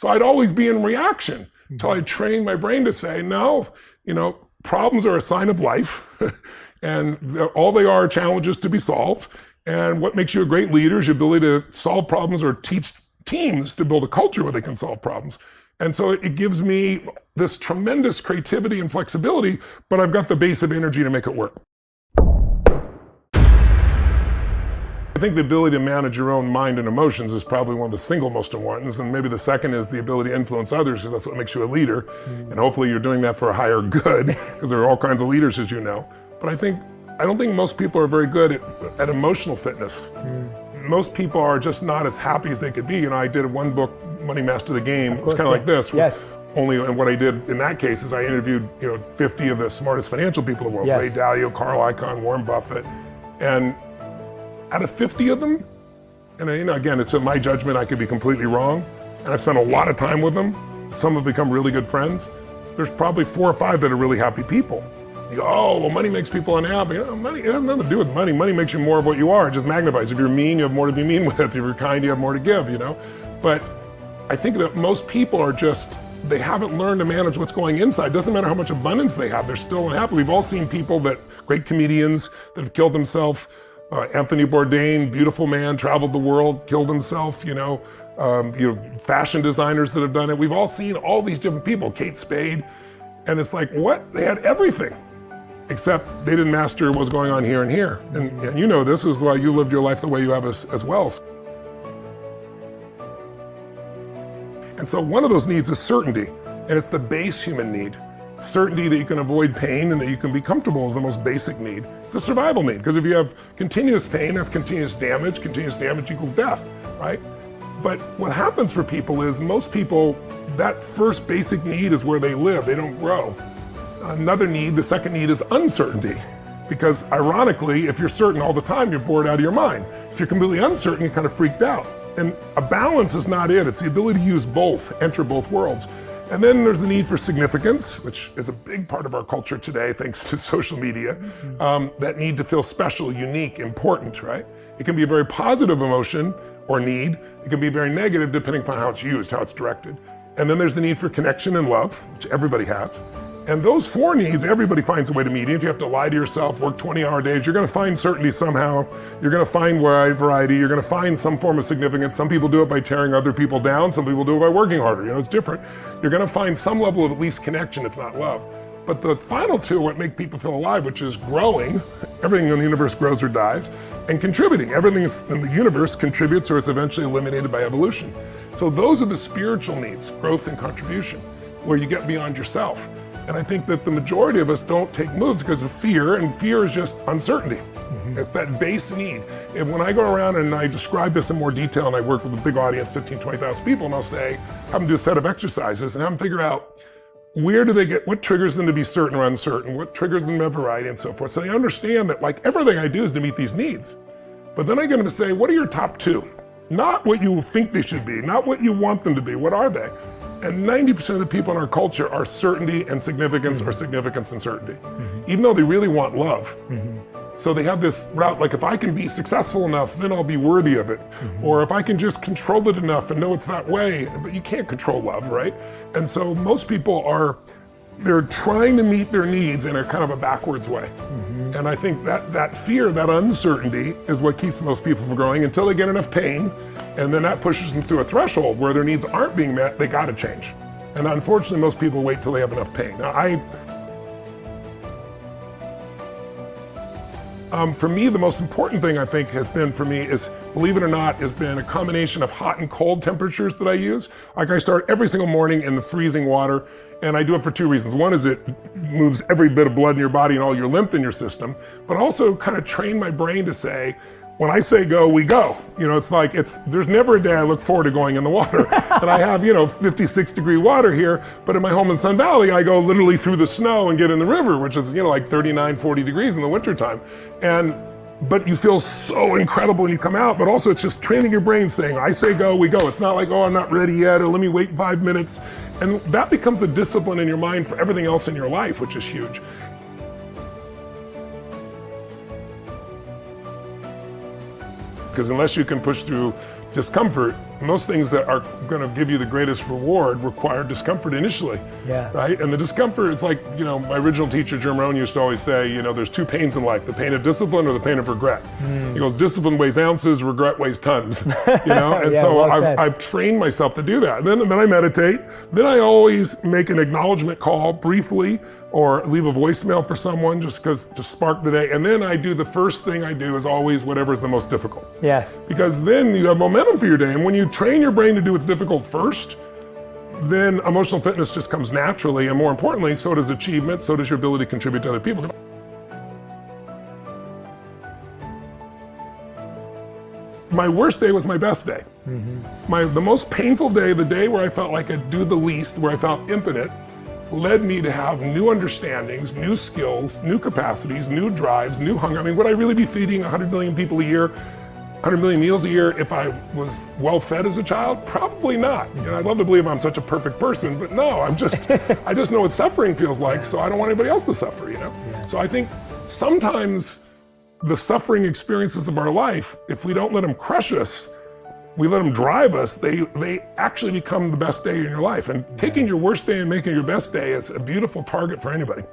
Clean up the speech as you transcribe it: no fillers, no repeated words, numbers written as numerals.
So I'd always be in reaction until I trained my brain to say, no, problems are a sign of life and all they are challenges to be solved. And what makes you a great leader is your ability to solve problems or teach teams to build a culture where they can solve problems. And so it gives me this tremendous creativity and flexibility, but I've got the base of energy to make it work. I think the ability to manage your own mind and emotions is probably one of the single most important. And maybe the second is the ability to influence others, because that's what makes you a leader. And hopefully you're doing that for a higher good, because there are all kinds of leaders, as you know. But I don't think most people are very good at emotional fitness. Most people are just not as happy as they could be. I did one book, Money Master the Game. It's kind of like this. Yes. Only, and what I did in that case is I interviewed 50 of the smartest financial people in the world. Yes. Ray Dalio, Carl Icahn, Warren Buffett. And out of 50 of them, and again, it's in my judgment, I could be completely wrong, and I've spent a lot of time with them. Some have become really good friends. There's probably 4 or 5 that are really happy people. You go, oh, well, money makes people unhappy. Money, it has nothing to do with money. Money makes you more of what you are. It just magnifies. If you're mean, you have more to be mean with. If you're kind, you have more to give, But I think that most people are they haven't learned to manage what's going inside. Doesn't matter how much abundance they have, they're still unhappy. We've all seen people great comedians that have killed themselves. Anthony Bourdain, beautiful man, traveled the world, killed himself, fashion designers that have done it. We've all seen all these different people, Kate Spade, and it's like, what? They had everything, except they didn't master what was going on here and here. And this is why you lived your life the way you have as well. And so one of those needs is certainty, and it's the base human need. Certainty that you can avoid pain and that you can be comfortable is the most basic need. It's a survival need, because if you have continuous pain, that's continuous damage. Continuous damage equals death, right? But what happens for people is most people, that first basic need is where they live. They don't grow. Another need, the second need, is uncertainty. Because ironically, if you're certain all the time, you're bored out of your mind. If you're completely uncertain, you're kind of freaked out. And a balance is not it. It's the ability to use both, enter both worlds. And then there's the need for significance, which is a big part of our culture today, thanks to social media. That need to feel special, unique, important, right? It can be a very positive emotion or need. It can be very negative depending upon how it's used, how it's directed. And then there's the need for connection and love, which everybody has. And those 4 needs, everybody finds a way to meet. Even if you have to lie to yourself, work 20-hour days, you're going to find certainty somehow. You're going to find variety. You're going to find some form of significance. Some people do it by tearing other people down. Some people do it by working harder. It's different. You're going to find some level of at least connection, if not love. But the final 2 are what make people feel alive, which is growing. Everything in the universe grows or dies. And contributing. Everything in the universe contributes or it's eventually eliminated by evolution. So those are the spiritual needs, growth and contribution, where you get beyond yourself. And I think that the majority of us don't take moves because of fear, and fear is just uncertainty. It's that base need. And when I go around and I describe this in more detail, and I work with a big audience, 15, 20,000 people, and I'll say, have them do a set of exercises and have them figure out what triggers them to be certain or uncertain, what triggers them to have variety and so forth. So they understand that everything I do is to meet these needs. But then I get them to say, what are your top 2? Not what you think they should be, not what you want them to be, what are they? And 90% of the people in our culture are certainty and significance or significance and certainty, even though they really want love. So they have this route, like if I can be successful enough, then I'll be worthy of it. Or if I can just control it enough and know it's that way, but you can't control love, right? And so most people they're trying to meet their needs in a kind of a backwards way. And I think that fear, that uncertainty is what keeps most people from growing until they get enough pain. And then that pushes them through a threshold where their needs aren't being met, they gotta change. And unfortunately, most people wait till they have enough pain. Now, for me, the most important thing I think has been for me is, believe it or not, has been a combination of hot and cold temperatures that I use. Like I start every single morning in the freezing water, and I do it for 2 reasons. One is it moves every bit of blood in your body and all your lymph in your system, but also kind of train my brain to say, when I say go, we go. There's never a day I look forward to going in the water. And I have, 56 degree water here, but in my home in Sun Valley, I go literally through the snow and get in the river, which is, 39, 40 degrees in the wintertime. But you feel so incredible when you come out, but also it's just training your brain saying, I say go, we go. It's not like, oh, I'm not ready yet, or let me wait 5 minutes. And that becomes a discipline in your mind for everything else in your life, which is huge. Because unless you can push through discomfort, most things that are going to give you the greatest reward require discomfort initially, right? And the discomfort, it's like, my original teacher, Jim Rohn, used to always say, there's two pains in life, the pain of discipline or the pain of regret. He goes, discipline weighs ounces, regret weighs tons, And so I've trained myself to do that. And then I meditate. Then I always make an acknowledgement call briefly, or leave a voicemail for someone just to spark the day. And then the first thing I do is always whatever is the most difficult. Yes. Because then you have momentum for your day. And when you train your brain to do what's difficult first, then emotional fitness just comes naturally. And more importantly, so does achievement, so does your ability to contribute to other people. My worst day was my best day. The most painful day, the day where I felt like I'd do the least, where I felt impotent, led me to have new understandings, new skills, new capacities, new drives, new hunger. I mean, would I really be feeding 100 million people a year, 100 million meals a year if I was well fed as a child? Probably not. I'd love to believe I'm such a perfect person, but no, I just know what suffering feels like, so I don't want anybody else to suffer, So I think sometimes the suffering experiences of our life, if we don't let them crush us, we let them drive us, they actually become the best day in your life. And taking your worst day and making your best day is a beautiful target for anybody.